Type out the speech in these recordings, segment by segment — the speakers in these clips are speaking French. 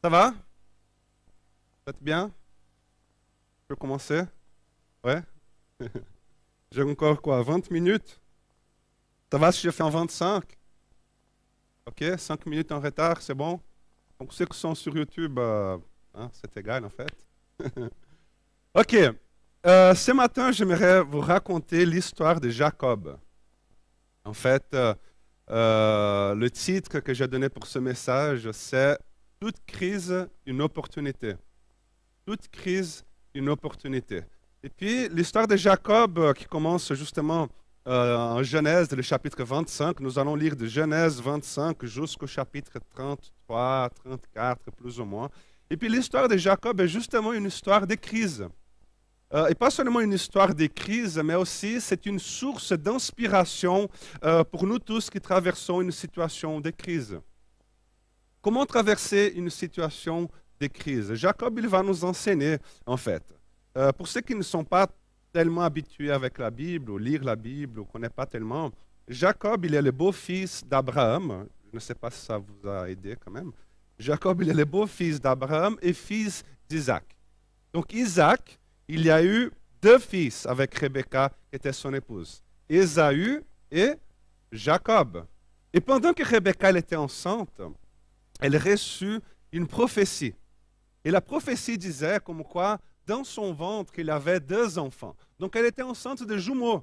Ça va? Ça va bien? Je peux commencer? Ouais? J'ai encore quoi? 20 minutes? Ça va si je fais en 25? Ok, 5 minutes en retard, c'est bon? Donc ceux qui sont sur YouTube, c'est égal en fait. Ok, ce matin, j'aimerais vous raconter l'histoire de Jacob. En fait, le titre que j'ai donné pour ce message, c'est Toute crise, une opportunité. Toute crise, une opportunité. Et puis, l'histoire de Jacob, qui commence justement en Genèse, le chapitre 25, nous allons lire de Genèse 25 jusqu'au chapitre 33, 34, plus ou moins. Et puis, l'histoire de Jacob est justement une histoire de crise. Et pas seulement une histoire de crise, mais aussi c'est une source d'inspiration pour nous tous qui traversons une situation de crise. Comment traverser une situation de crise? Jacob, il va nous enseigner, en fait. Pour ceux qui ne sont pas tellement habitués avec la Bible, ou lire la Bible, ou ne connaissent pas tellement, Jacob, il est le beau-fils d'Abraham. Je ne sais pas si ça vous a aidé quand même. Jacob, il est le beau-fils d'Abraham et fils d'Isaac. Donc, Isaac, il y a eu deux fils avec Rebecca, qui était son épouse. Ésaü et Jacob. Et pendant que Rebecca elle était enceinte, elle reçut une prophétie. Et la prophétie disait comme quoi, dans son ventre, il avait deux enfants. Donc elle était enceinte de jumeaux.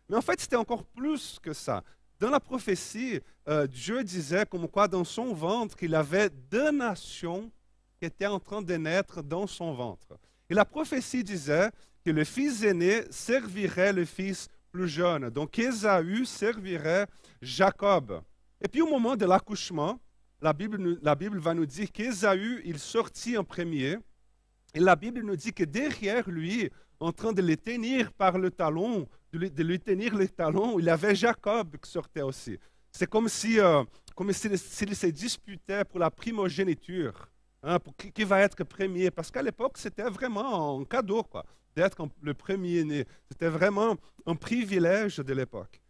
Mais en fait, c'était encore plus que ça. Dans la prophétie, Dieu disait comme quoi, dans son ventre, il avait deux nations qui étaient en train de naître dans son ventre. Et la prophétie disait que le fils aîné servirait le fils plus jeune. Donc Ésaü servirait Jacob. Et puis au moment de l'accouchement, la Bible va nous dire qu'Ésaü, il sortit en premier. Et la Bible nous dit que derrière lui, en train de le tenir par le talon, de lui tenir le talon, il y avait Jacob qui sortait aussi. C'est comme si, s'il se disputait pour la primogéniture, hein, pour qui va être premier. Parce qu'à l'époque, c'était vraiment un cadeau, quoi, d'être le premier-né. C'était vraiment un privilège de l'époque.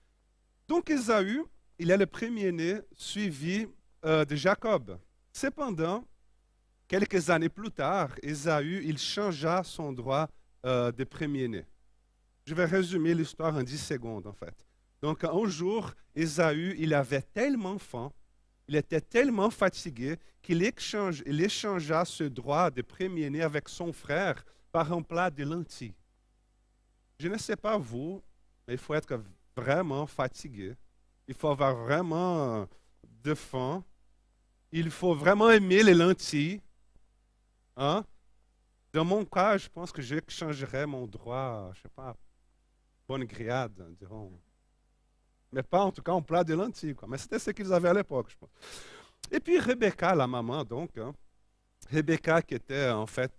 Donc Ésaü, il est le premier-né suivi de Jacob. Cependant, quelques années plus tard, Ésaü, il changea son droit de premier-né. Je vais résumer l'histoire en 10 secondes, en fait. Donc, un jour, Ésaü, il avait tellement faim, il était tellement fatigué qu'il échangea ce droit de premier-né avec son frère par un plat de lentilles. Je ne sais pas vous, mais il faut être vraiment fatigué. Il faut avoir vraiment de faim. Il faut vraiment aimer les lentilles. Hein? Dans mon cas, je pense que j'échangerais mon droit, je ne sais pas, bonne grillade, dirons. Mais pas en tout cas en plat de lentilles, quoi. Mais c'était ce qu'ils avaient à l'époque, je pense. Et puis Rebecca, la maman, donc, hein, Rebecca qui était en fait,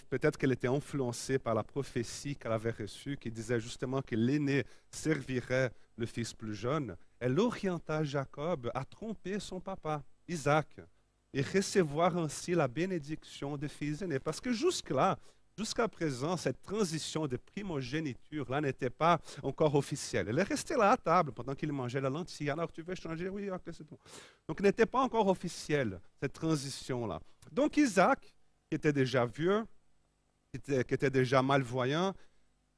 peut-être qu'elle était influencée par la prophétie qu'elle avait reçue, qui disait justement que l'aîné servirait le fils plus jeune. Elle orienta Jacob à tromper son papa, Isaac, et recevoir ainsi la bénédiction des fils aînés. Parce que jusque-là, jusqu'à présent, cette transition de primogéniture-là n'était pas encore officielle. Elle est restée là à table pendant qu'il mangeait la lentille. Alors, tu veux changer? Oui, ok, c'est tout. Donc, n'était pas encore officielle, cette transition-là. Donc, Isaac, qui était déjà vieux, qui était déjà malvoyant,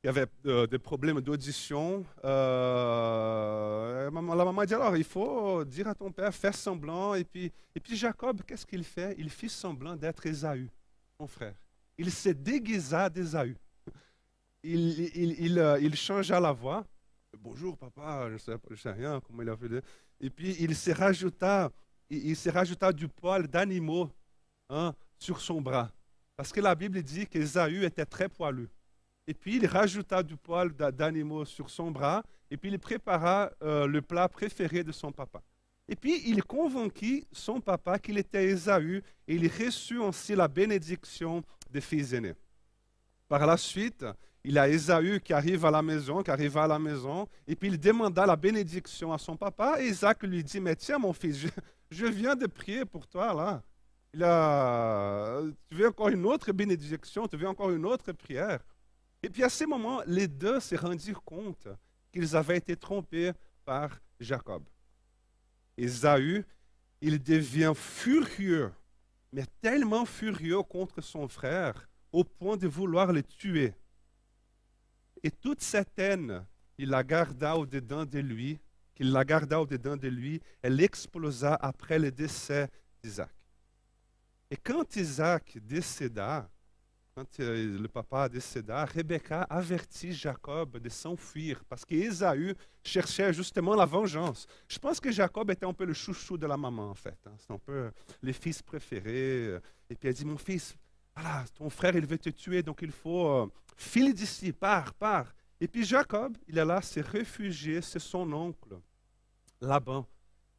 qui avait des problèmes d'audition. La maman dit alors, il faut dire à ton père, faire semblant. Et puis Jacob, qu'est-ce qu'il fait? Il fit semblant d'être Ésaü, son frère. Il se déguisa d'Ésaü. Il changea la voix. Bonjour papa, je ne sais rien, comment il a fait. Et puis il se rajouta du poil d'animaux, hein, sur son bras. Parce que la Bible dit qu'Ésaü était très poilu. Et puis il rajouta du poil d'animaux sur son bras, et puis il prépara le plat préféré de son papa. Et puis il convainquit son papa qu'il était Ésaü, et il reçut ainsi la bénédiction des fils aînés. Par la suite, il y a Ésaü qui arriva à la maison, et puis il demanda la bénédiction à son papa, et Isaac lui dit, mais tiens mon fils, je viens de prier pour toi là. Tu veux encore une autre bénédiction, tu veux encore une autre prière. Et puis à ce moment, les deux se rendirent compte qu'ils avaient été trompés par Jacob. Ésaü, il devient furieux mais tellement furieux contre son frère, au point de vouloir le tuer. Et toute cette haine, il la garda au-dedans de lui, qu'il la garda au-dedans de lui, elle explosa après le décès d'Isaac. Et quand Isaac décéda, quand le papa décéda, Rebecca avertit Jacob de s'enfuir parce qu'Ésaü cherchait justement la vengeance. Je pense que Jacob était un peu le chouchou de la maman, en fait. Hein. C'est un peu les fils préférés. Et puis elle dit, mon fils, voilà, ton frère, il veut te tuer, donc il faut file d'ici, pars, pars. Et puis Jacob, il est là, s'est réfugié, c'est son oncle, Laban.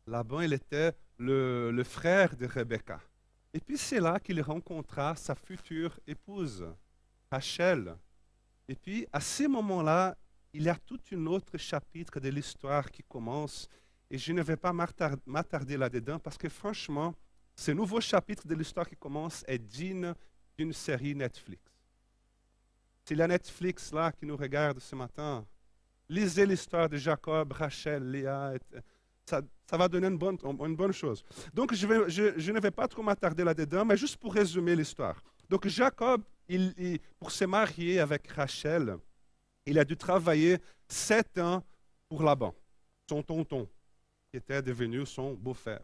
Laban, il était le frère de Rebecca. Et puis c'est là qu'il rencontra sa future épouse, Rachel. Et puis à ce moment-là, il y a tout un autre chapitre de l'histoire qui commence. Et je ne vais pas m'attarder là-dedans parce que franchement, ce nouveau chapitre de l'histoire qui commence est digne d'une série Netflix. C'est la Netflix là qui nous regarde ce matin. Lisez l'histoire de Jacob, Rachel, Léa, ça va donner une bonne chose. Donc, je ne vais pas trop m'attarder là-dedans, mais juste pour résumer l'histoire. Donc, Jacob, pour se marier avec Rachel, il a dû travailler 7 ans pour Laban, son tonton, qui était devenu son beau-père.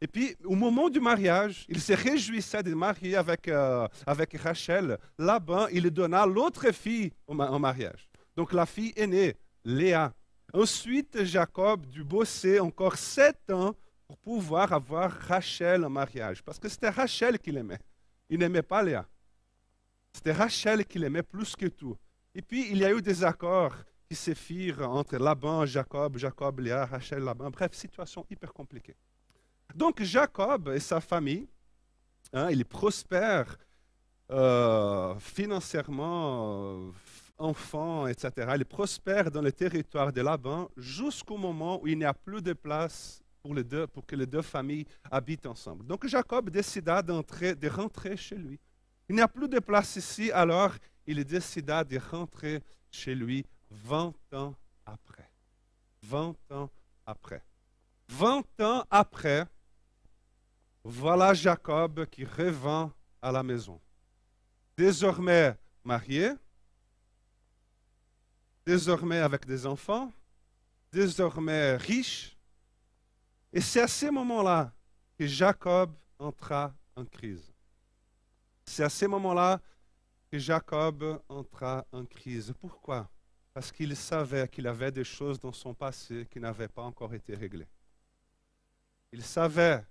Et puis, au moment du mariage, il se réjouissait de marier avec Rachel. Laban, il lui donna l'autre fille en mariage. Donc, la fille aînée, Léa. Ensuite, Jacob dut bosser encore 7 ans pour pouvoir avoir Rachel en mariage. Parce que c'était Rachel qu'il aimait. Il n'aimait pas Léa. C'était Rachel qu'il aimait plus que tout. Et puis, il y a eu des accords qui se firent entre Laban, Jacob, Léa, Rachel, Laban. Bref, situation hyper compliquée. Donc, Jacob et sa famille, hein, ils prospèrent financièrement, enfants, etc. Ils prospèrent dans le territoire de Laban jusqu'au moment où il n'y a plus de place pour que les deux familles habitent ensemble. Donc Jacob décida de rentrer chez lui. Il n'y a plus de place ici, alors il décida de rentrer chez lui 20 ans après. 20 ans après. 20 ans après, voilà Jacob qui revint à la maison. Désormais marié, désormais avec des enfants, désormais riche. Et c'est à ce moment-là que Jacob entra en crise. C'est à ce moment-là que Jacob entra en crise. Pourquoi? Parce qu'il savait qu'il avait des choses dans son passé qui n'avaient pas encore été réglées. Il savait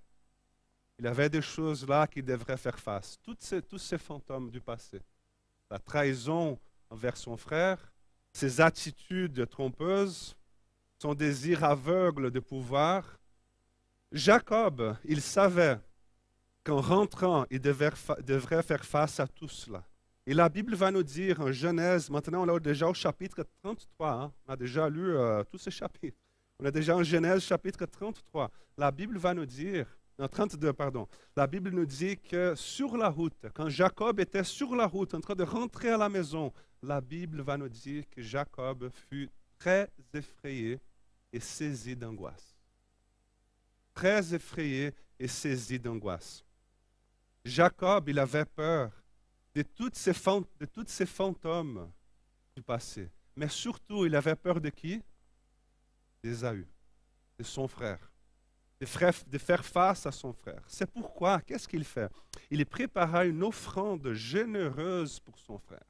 qu'il avait des choses là qu'il devrait faire face. Tous ces fantômes du passé. La trahison envers son frère, ses attitudes trompeuses, son désir aveugle de pouvoir. Jacob, il savait qu'en rentrant, il devrait faire face à tout cela. Et la Bible va nous dire en Genèse, maintenant on est déjà au chapitre 33, hein, on a déjà lu tous ces chapitres. On est déjà en Genèse chapitre 33. La Bible va nous dire, non, 32, pardon. La Bible nous dit que sur la route, quand Jacob était sur la route en train de rentrer à la maison, la Bible va nous dire que Jacob fut très effrayé et saisi d'angoisse. Très effrayé et saisi d'angoisse. Jacob, il avait peur de tous ces fantômes du passé. Mais surtout, il avait peur de qui? D'Ésaü, de son frère. De faire face à son frère. C'est pourquoi, qu'est-ce qu'il fait? Il prépara une offrande généreuse pour son frère.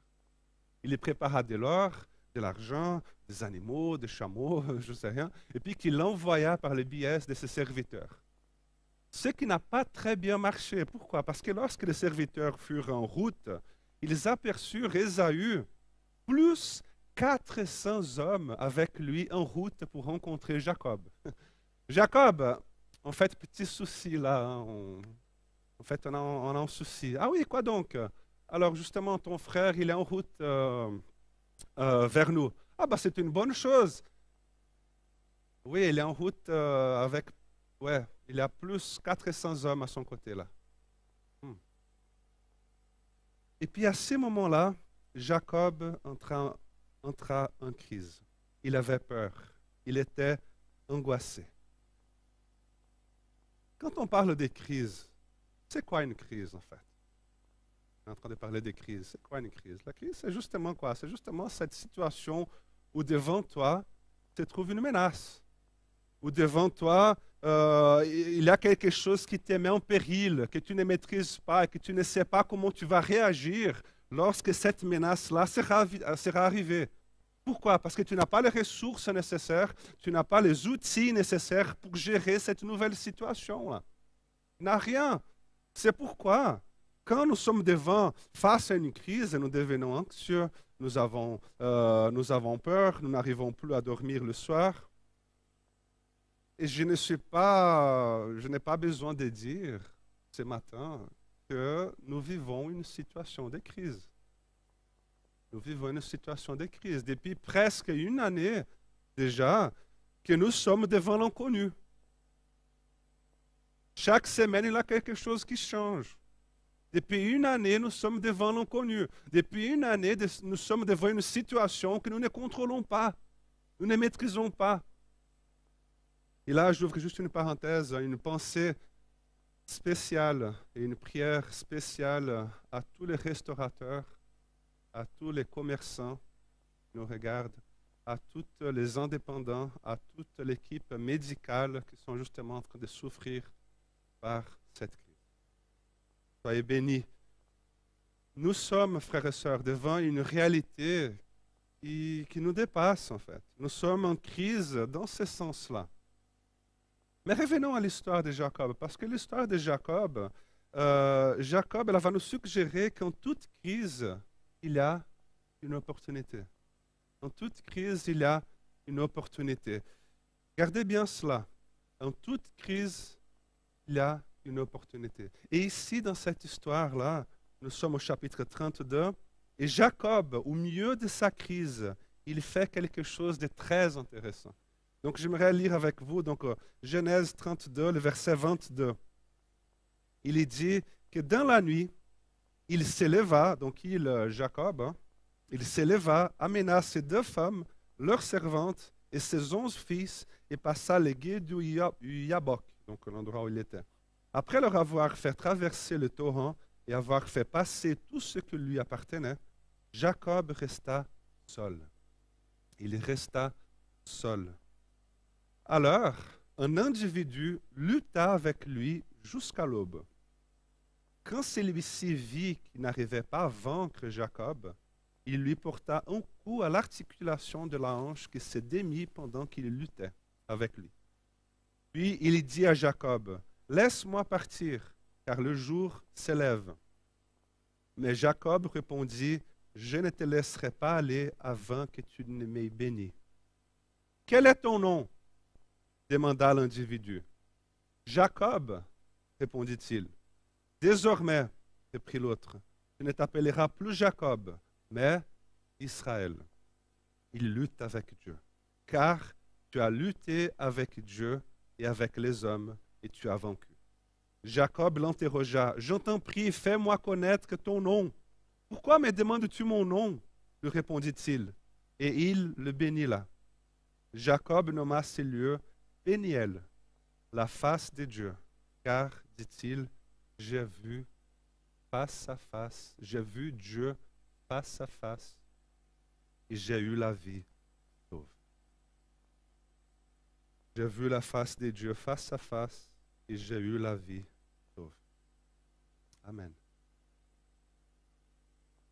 Il prépara de l'or, de l'argent, des animaux, des chameaux, je ne sais rien, et puis qu'il l'envoya par le biais de ses serviteurs. Ce qui n'a pas très bien marché. Pourquoi? Parce que lorsque les serviteurs furent en route, ils aperçurent Ésaü plus 400 hommes avec lui en route pour rencontrer Jacob. Jacob, en fait, petit souci là, hein, en fait, on a un souci. Ah oui, quoi donc? Alors justement, ton frère, il est en route vers nous. Ah bah c'est une bonne chose. Oui, il est en route ouais, il y a plus 400 hommes à son côté là. Et puis à ce moment-là, Jacob entra en crise. Il avait peur. Il était angoissé. Quand on parle des crises, c'est quoi une crise en fait? On est en train de parler des crises. C'est quoi une crise? La crise, c'est justement quoi? C'est justement cette situation où devant toi se trouve une menace, où devant toi il y a quelque chose qui te met en péril, que tu ne maîtrises pas et que tu ne sais pas comment tu vas réagir lorsque cette menace-là sera arrivée. Pourquoi? Parce que tu n'as pas les ressources nécessaires, tu n'as pas les outils nécessaires pour gérer cette nouvelle situation-là. Tu n'as rien. C'est pourquoi, quand nous sommes face à une crise, nous devenons anxieux, nous avons peur, nous n'arrivons plus à dormir le soir. Et je n'ai pas besoin de dire ce matin que nous vivons une situation de crise. Nous vivons une situation de crise depuis presque une année déjà que nous sommes devant l'inconnu. Chaque semaine, il y a quelque chose qui change. Depuis une année, nous sommes devant l'inconnu. Depuis une année, nous sommes devant une situation que nous ne contrôlons pas. Nous ne maîtrisons pas. Et là, j'ouvre juste une parenthèse, une pensée spéciale et une prière spéciale à tous les restaurateurs, à tous les commerçants qui nous regardent, à tous les indépendants, à toute l'équipe médicale qui sont justement en train de souffrir par cette crise. Soyez bénis. Nous sommes, frères et sœurs, devant une réalité qui nous dépasse en fait. Nous sommes en crise dans ce sens-là. Mais revenons à l'histoire de Jacob, parce que l'histoire de Jacob, elle va nous suggérer qu'en toute crise, il y a une opportunité. En toute crise, il y a une opportunité. Gardez bien cela. En toute crise, il y a une opportunité. Et ici, dans cette histoire-là, nous sommes au chapitre 32, et Jacob, au milieu de sa crise, il fait quelque chose de très intéressant. Donc, j'aimerais lire avec vous Genèse 32, le verset 22. Il est dit que dans la nuit, il s'éleva, Jacob, il s'éleva, amena ses 2 femmes, leurs servantes et ses 11 fils, et passa les gués du Yabok, donc l'endroit où il était. Après leur avoir fait traverser le torrent et avoir fait passer tout ce qui lui appartenait, Jacob resta seul. Il resta seul. Alors, un individu lutta avec lui jusqu'à l'aube. Quand celui-ci vit qu'il n'arrivait pas à vaincre Jacob, il lui porta un coup à l'articulation de la hanche qui se démit pendant qu'il luttait avec lui. Puis il dit à Jacob, « Laisse-moi partir, car le jour s'élève. » Mais Jacob répondit, « Je ne te laisserai pas aller avant que tu ne m'aies béni. »« Quel est ton nom ?» demanda l'individu. « Jacob, répondit-il. « Désormais, reprit l'autre, tu ne t'appelleras plus Jacob, mais Israël. » Il lutte avec Dieu, car tu as lutté avec Dieu et avec les hommes, et tu as vaincu. Jacob l'interrogea, « Je t'en prie, fais-moi connaître ton nom. »« Pourquoi me demandes-tu mon nom ?» lui répondit-il, et il le bénit là. Jacob nomma ces lieux Péniel, la face de Dieu, car, dit-il, j'ai vu face à face, j'ai vu Dieu face à face, et j'ai eu la vie sauve. J'ai vu la face de Dieu face à face, et j'ai eu la vie sauve. Amen.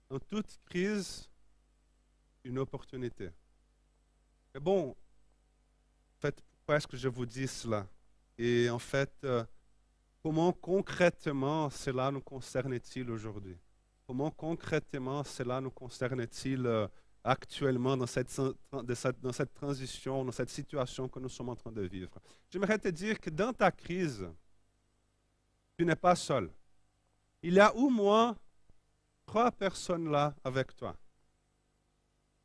Dans toute crise, une opportunité. Mais bon, en fait, pourquoi est-ce que je vous dis cela? Et en fait, comment concrètement cela nous concerne-t-il aujourd'hui? Comment concrètement cela nous concerne-t-il actuellement dans cette transition, dans cette situation que nous sommes en train de vivre? J'aimerais te dire que dans ta crise, tu n'es pas seul. Il y a au moins 3 personnes là avec toi.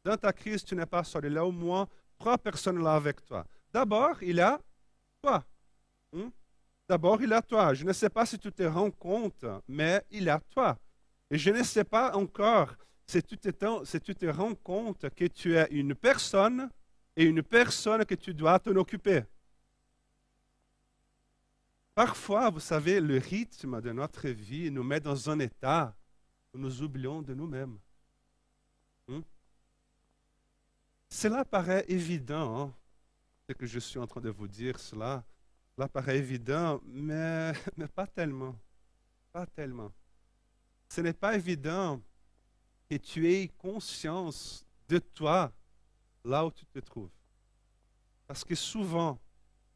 Dans ta crise, tu n'es pas seul. Il y a au moins 3 personnes là avec toi. D'abord, il y a toi. D'abord, il y a toi. Je ne sais pas si tu te rends compte, mais il y a toi. Et je ne sais pas encore si tu te rends compte que tu es une personne et une personne que tu dois t'en occuper. Parfois, vous savez, le rythme de notre vie nous met dans un état où nous oublions de nous-mêmes. Hmm? Cela paraît évident, hein, ce que je suis en train de vous dire, cela paraît évident, mais pas tellement. Pas tellement. Ce n'est pas évident que tu aies conscience de toi là où tu te trouves. Parce que souvent,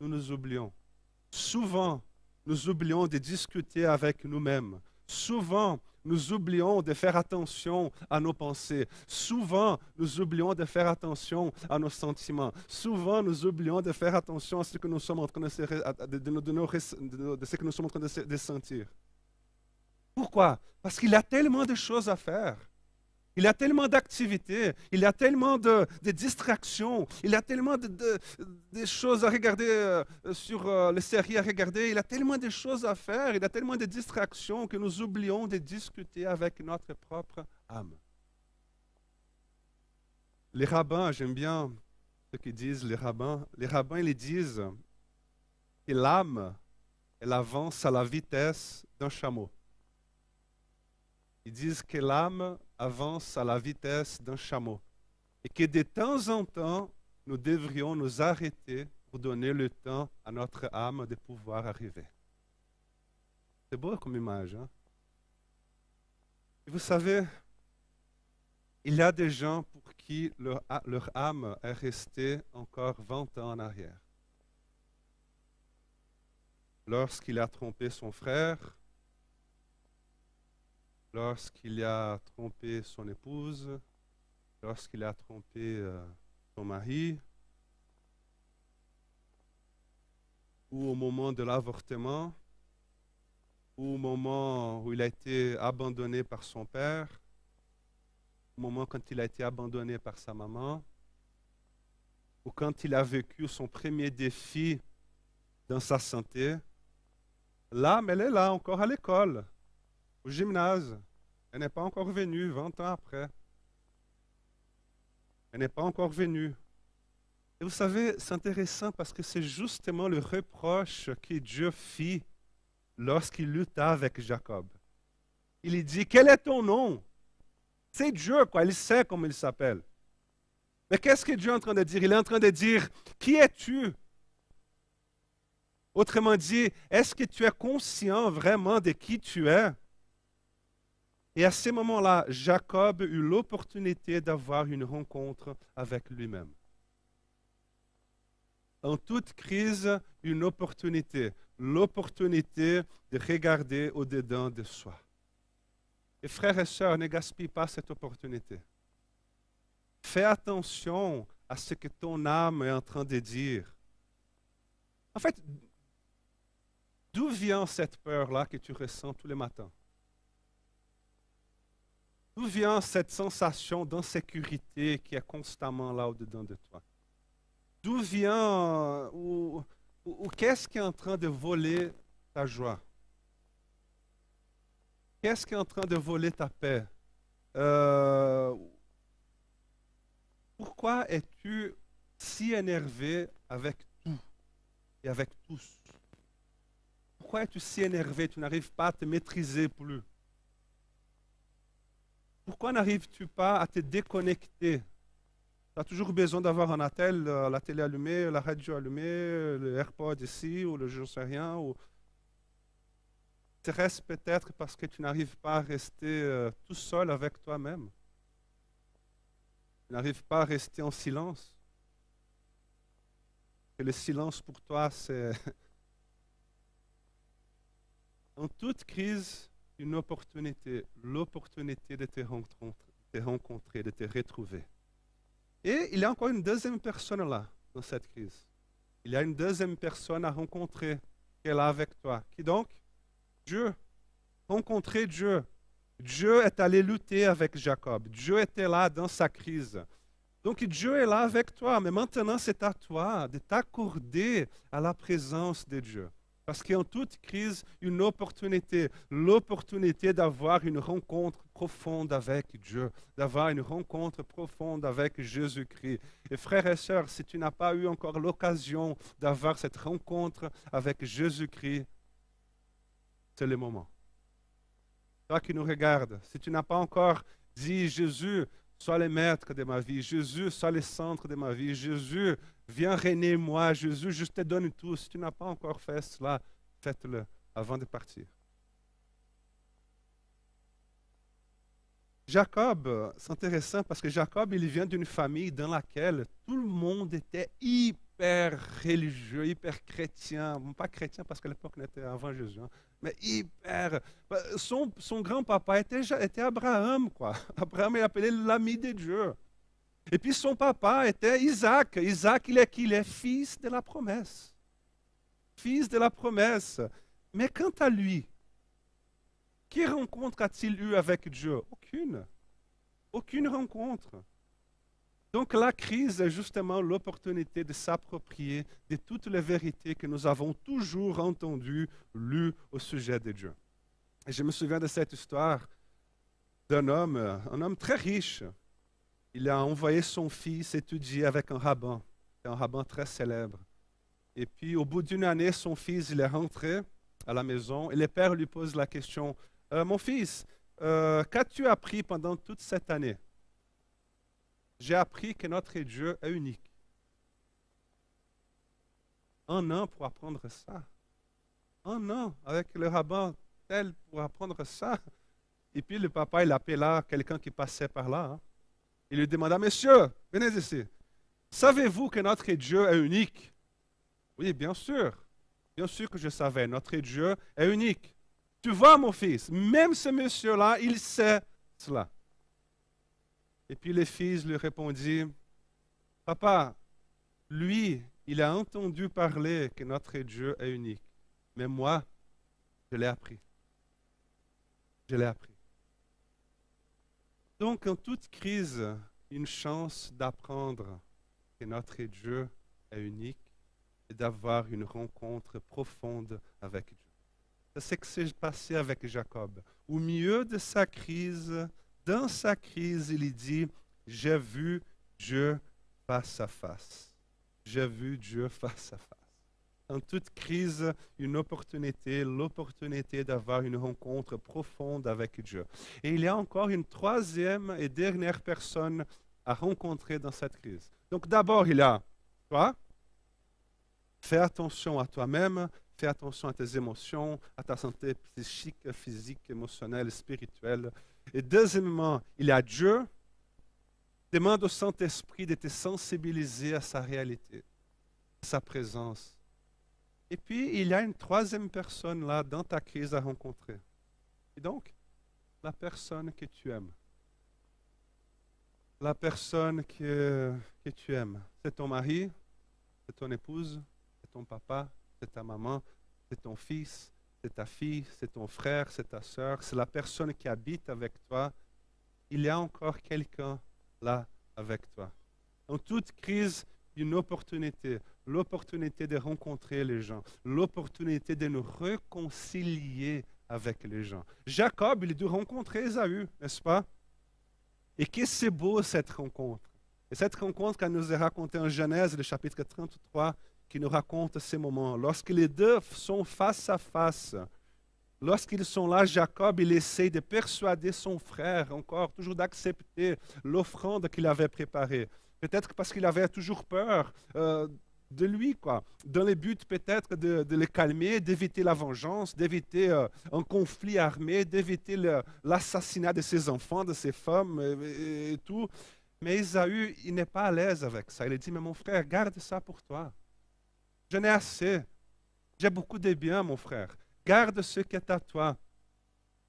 nous nous oublions. Souvent, nous oublions de discuter avec nous-mêmes. Souvent, nous oublions de faire attention à nos pensées. Souvent, nous oublions de faire attention à nos sentiments. Souvent, nous oublions de faire attention à ce que nous sommes en train de ce que nous sommes en train de sentir. Pourquoi? Parce qu'il y a tellement de choses à faire. Il y a tellement d'activités, il y a tellement de distractions, il y a tellement de choses à regarder sur les séries à regarder, il y a tellement de choses à faire, il y a tellement de distractions que nous oublions de discuter avec notre propre âme. Les rabbins, j'aime bien ce qu'ils disent, les rabbins. Les rabbins, ils disent que l'âme, elle avance à la vitesse d'un chameau. Ils disent que l'âme avance à la vitesse d'un chameau et que de temps en temps, nous devrions nous arrêter pour donner le temps à notre âme de pouvoir arriver. C'est beau comme image, hein? Et vous savez, il y a des gens pour qui leur âme est restée encore 20 ans en arrière. Lorsqu'il a trompé son frère, lorsqu'il a trompé son épouse, lorsqu'il a trompé son mari, ou au moment de l'avortement, ou au moment où il a été abandonné par son père, au moment quand il a été abandonné par sa maman, ou quand il a vécu son premier défi dans sa santé, l'âme, elle est là, encore à l'école, au gymnase. Elle n'est pas encore venue 20 ans après. Elle n'est pas encore venue. Et vous savez, c'est intéressant parce que c'est justement le reproche que Dieu fit lorsqu'il lutta avec Jacob. Il lui dit, quel est ton nom? C'est Dieu, quoi. Il sait comment il s'appelle. Mais qu'est-ce que Dieu est en train de dire? Il est en train de dire, qui es-tu? Autrement dit, est-ce que tu es conscient vraiment de qui tu es? Et à ce moment-là, Jacob eut l'opportunité d'avoir une rencontre avec lui-même. En toute crise, une opportunité. L'opportunité de regarder au-dedans de soi. Et frères et sœurs, ne gaspille pas cette opportunité. Fais attention à ce que ton âme est en train de dire. En fait, d'où vient cette peur-là que tu ressens tous les matins? D'où vient cette sensation d'insécurité qui est constamment là au-dedans de toi? D'où vient, ou qu'est-ce qui est en train de voler ta joie? Qu'est-ce qui est en train de voler ta paix? Pourquoi es-tu si énervé avec tout et avec tous? Pourquoi es-tu si énervé? Tu n'arrives pas à te maîtriser plus. Pourquoi n'arrives-tu pas à te déconnecter? Tu as toujours besoin d'avoir un attel, la télé allumée, la radio allumée, le AirPod ici, ou le je ne sais rien. Ou... Tu restes peut-être parce que tu n'arrives pas à rester tout seul avec toi-même. Tu n'arrives pas à rester en silence. Et le silence pour toi, c'est... En toute crise, une opportunité, l'opportunité de te rencontrer, de te retrouver. Et il y a encore une deuxième personne là, dans cette crise. Il y a une deuxième personne à rencontrer qui est là avec toi. Qui donc? Dieu. Rencontrer Dieu. Dieu est allé lutter avec Jacob. Dieu était là dans sa crise. Donc Dieu est là avec toi, mais maintenant c'est à toi de t'accorder à la présence de Dieu. Parce qu'en toute crise, une opportunité, l'opportunité d'avoir une rencontre profonde avec Dieu, d'avoir une rencontre profonde avec Jésus-Christ. Et frères et sœurs, si tu n'as pas eu encore l'occasion d'avoir cette rencontre avec Jésus-Christ, c'est le moment. Toi qui nous regardes, si tu n'as pas encore dit Jésus, sois le maître de ma vie, Jésus, sois le centre de ma vie, Jésus, viens régner moi, Jésus, je te donne tout. Si tu n'as pas encore fait cela, faites-le avant de partir. Jacob, c'est intéressant parce que Jacob, il vient d'une famille dans laquelle tout le monde était hyper religieux, hyper chrétien. Pas chrétien parce qu'à l'époque, on était avant Jésus, hein, mais hyper. Son grand-papa était Abraham, quoi. Abraham est appelé l'ami de Dieu. Et puis son papa était Isaac. Isaac, il est qui? Il est fils de la promesse. Fils de la promesse. Mais quant à lui, quelle rencontre a-t-il eu avec Dieu? Aucune. Aucune rencontre. Donc la crise est justement l'opportunité de s'approprier de toutes les vérités que nous avons toujours entendues, lues au sujet de Dieu. Et je me souviens de cette histoire d'un homme, un homme très riche. Il a envoyé son fils étudier avec un rabbin très célèbre. Et puis au bout d'une année, son fils il est rentré à la maison et le père lui pose la question, mon fils, qu'as-tu appris pendant toute cette année? J'ai appris que notre Dieu est unique. Un an pour apprendre ça. Un an avec le rabbin tel pour apprendre ça. Et puis le papa, il appela quelqu'un qui passait par là. Hein. Il lui demanda, monsieur, venez ici. Savez-vous que notre Dieu est unique? Oui, bien sûr. Bien sûr que je savais. Notre Dieu est unique. Tu vois, mon fils, même ce monsieur-là, il sait cela. Et puis le fils lui répondit, papa, lui, il a entendu parler que notre Dieu est unique. Mais moi, je l'ai appris. Je l'ai appris. Donc, en toute crise, une chance d'apprendre que notre Dieu est unique et d'avoir une rencontre profonde avec Dieu. C'est ce qui s'est passé avec Jacob. Au milieu de sa crise, dans sa crise, il dit, j'ai vu Dieu face à face. J'ai vu Dieu face à face. En toute crise, une opportunité, l'opportunité d'avoir une rencontre profonde avec Dieu. Et il y a encore une troisième et dernière personne à rencontrer dans cette crise. Donc d'abord, il y a toi. Fais attention à toi-même. Fais attention à tes émotions, à ta santé psychique, physique, émotionnelle, spirituelle. Et deuxièmement, il y a Dieu. Demande au Saint-Esprit de te sensibiliser à sa réalité, à sa présence. Et puis, il y a une troisième personne là dans ta crise à rencontrer. Et donc, la personne que tu aimes. La personne que tu aimes. C'est ton mari, c'est ton épouse, c'est ton papa, c'est ta maman, c'est ton fils, c'est ta fille, c'est ton frère, c'est ta sœur, c'est la personne qui habite avec toi. Il y a encore quelqu'un là avec toi. En toute crise, une opportunité, l'opportunité de rencontrer les gens, l'opportunité de nous réconcilier avec les gens. Jacob, il a dû rencontrer Ésaü, n'est-ce pas? Et que c'est beau cette rencontre. Et cette rencontre qu'elle nous est racontée en Genèse, le chapitre 33, qui nous raconte ces moments. Lorsque les deux sont face à face, lorsqu'ils sont là, Jacob, il essaie de persuader son frère, encore, toujours d'accepter l'offrande qu'il avait préparée. Peut-être parce qu'il avait toujours peur de lui, quoi. Dans le but peut-être de le calmer, d'éviter la vengeance, d'éviter un conflit armé, d'éviter l'assassinat de ses enfants, de ses femmes et tout. Mais Ésaü, il n'est pas à l'aise avec ça. Il dit, mais mon frère, garde ça pour toi. Je n'ai assez. J'ai beaucoup de biens, mon frère. Garde ce qui est à toi.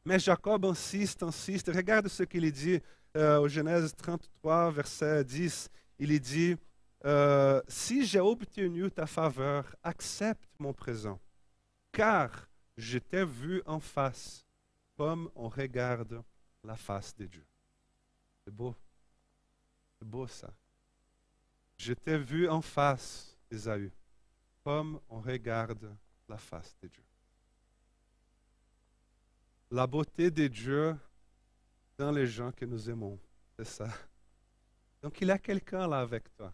Mais Jacob insiste. Regarde ce qu'il dit au Genèse 33, verset 10. Il dit, si j'ai obtenu ta faveur, accepte mon présent, car je t'ai vu en face, comme on regarde la face de Dieu. C'est beau. C'est beau ça. Je t'ai vu en face, Ésaü, comme on regarde la face de Dieu. La beauté de Dieu dans les gens que nous aimons, c'est ça. Donc il y a quelqu'un là avec toi.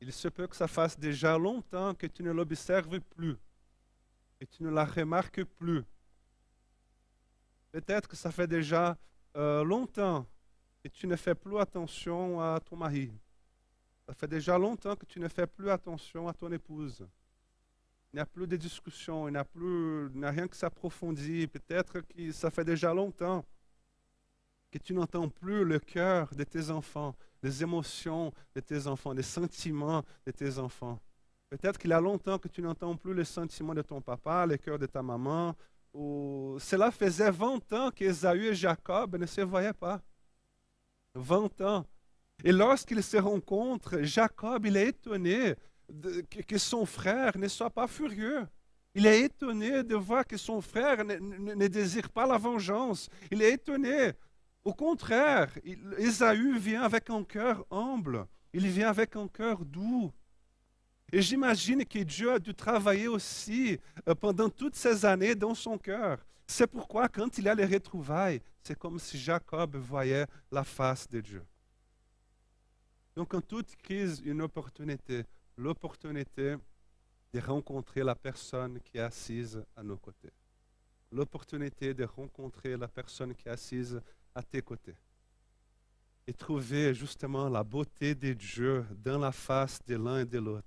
Il se peut que ça fasse déjà longtemps que tu ne l'observes plus, que tu ne la remarques plus, Peut-être que ça fait déjà longtemps que tu ne fais plus attention à ton mari. Ça fait déjà longtemps que tu ne fais plus attention à ton épouse. Il n'y a plus de discussion, il n'y a rien qui s'approfondit. Peut-être que ça fait déjà longtemps que tu n'entends plus le cœur de tes enfants, les émotions de tes enfants, les sentiments de tes enfants. Peut-être qu'il y a longtemps que tu n'entends plus les sentiments de ton papa, le cœur de ta maman. Ou... Cela faisait 20 ans qu'Ésaü et Jacob ne se voyaient pas. 20 ans. Et lorsqu'ils se rencontrent, Jacob, il est étonné que son frère ne soit pas furieux. Il est étonné de voir que son frère ne désire pas la vengeance. Il est étonné. Au contraire, Ésaü vient avec un cœur humble. Il vient avec un cœur doux. Et j'imagine que Dieu a dû travailler aussi pendant toutes ces années dans son cœur. C'est pourquoi quand il y a les retrouvailles, c'est comme si Jacob voyait la face de Dieu. Donc en toute crise, une opportunité, l'opportunité de rencontrer la personne qui est assise à nos côtés. L'opportunité de rencontrer la personne qui est assise à tes côtés. Et trouver justement la beauté de Dieu dans la face de l'un et de l'autre.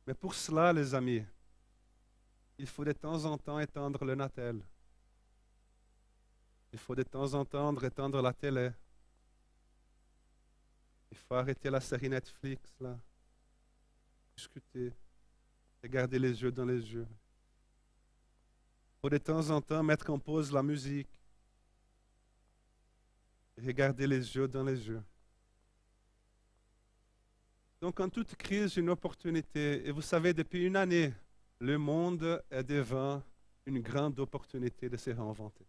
Mais pour cela, les amis, il faut de temps en temps étendre le natel. Il faut de temps en temps étendre la télé. Il faut arrêter la série Netflix, là. Discuter. Regarder les yeux dans les yeux. Il faut de temps en temps mettre en pause la musique. Regarder les yeux dans les yeux. Donc, en toute crise, une opportunité. Et vous savez, depuis une année, le monde est devant une grande opportunité de se réinventer.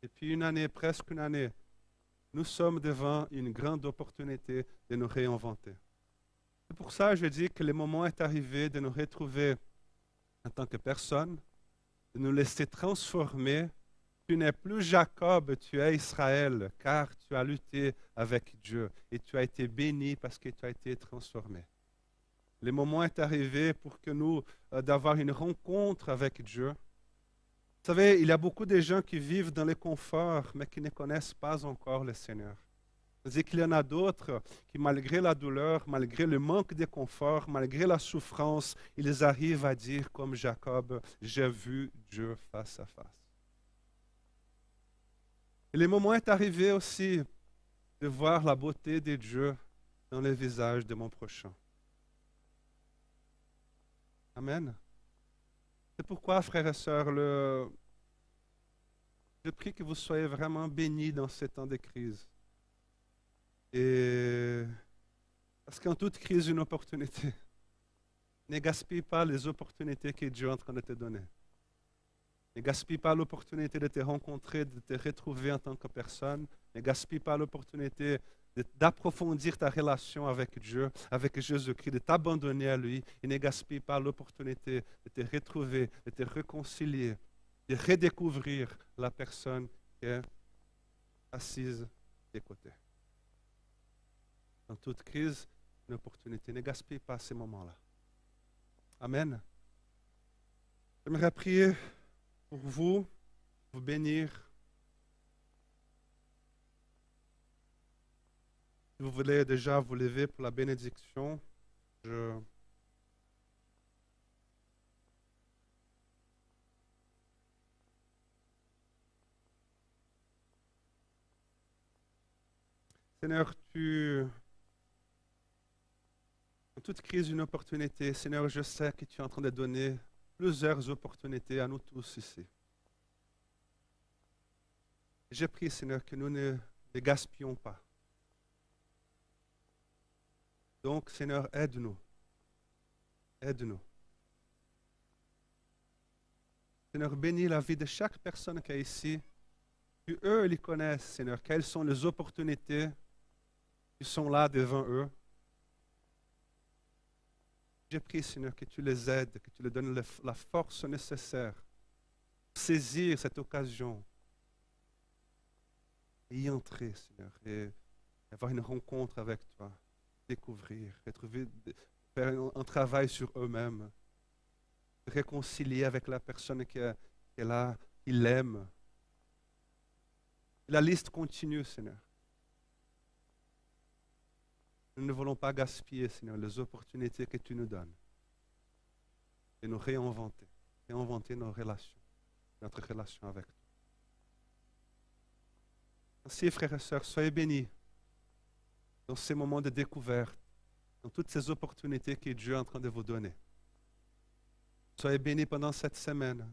Depuis une année, presque une année, nous sommes devant une grande opportunité de nous réinventer. C'est pour ça que je dis que le moment est arrivé de nous retrouver en tant que personne, de nous laisser transformer. Tu n'es plus Jacob, tu es Israël, car tu as lutté avec Dieu et tu as été béni parce que tu as été transformé. Le moment est arrivé pour que nous, d'avoir une rencontre avec Dieu. Vous savez, il y a beaucoup de gens qui vivent dans le confort, mais qui ne connaissent pas encore le Seigneur. C'est-à-dire qu'il y en a d'autres qui, malgré la douleur, malgré le manque de confort, malgré la souffrance, ils arrivent à dire comme Jacob, j'ai vu Dieu face à face. Et le moment est arrivé aussi de voir la beauté de Dieu dans le visage de mon prochain. Amen. C'est pourquoi, frères et sœurs, je prie que vous soyez vraiment bénis dans ces temps de crise. Et parce qu'en toute crise, une opportunité. Ne gaspille pas les opportunités que Dieu est en train de te donner. Ne gaspille pas l'opportunité de te rencontrer, de te retrouver en tant que personne. Ne gaspille pas l'opportunité d'approfondir ta relation avec Dieu, avec Jésus-Christ, de t'abandonner à lui. Et ne gaspille pas l'opportunité de te retrouver, de te réconcilier, de redécouvrir la personne qui est assise de tes côtés. Dans toute crise, une opportunité. Ne gaspille pas ces moments-là. Amen. J'aimerais prier pour vous bénir. Si vous voulez déjà vous lever pour la bénédiction, Seigneur, en toute crise, une opportunité. Seigneur, je sais que tu es en train de donner plusieurs opportunités à nous tous ici. Je prie, Seigneur, que nous ne les gaspillons pas. Donc, Seigneur, aide-nous. Aide-nous. Seigneur, bénis la vie de chaque personne qui est ici. Que eux les connaissent, Seigneur. Quelles sont les opportunités qui sont là devant eux. Je prie, Seigneur, que tu les aides, que tu leur donnes la force nécessaire pour saisir cette occasion et y entrer, Seigneur, et avoir une rencontre avec toi, découvrir, retrouver, faire un travail sur eux-mêmes, réconcilier avec la personne qui est là Il aime. La liste continue, Seigneur. Nous ne voulons pas gaspiller, Seigneur, les opportunités que tu nous donnes et nous réinventer nos relations, notre relation avec toi. Ainsi, frères et sœurs, soyez bénis dans ces moments de découverte, dans toutes ces opportunités que Dieu est en train de vous donner. Soyez bénis pendant cette semaine,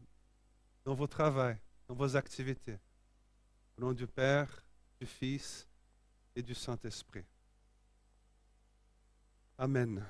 dans vos travails, dans vos activités. Au nom du Père, du Fils et du Saint-Esprit. Amen.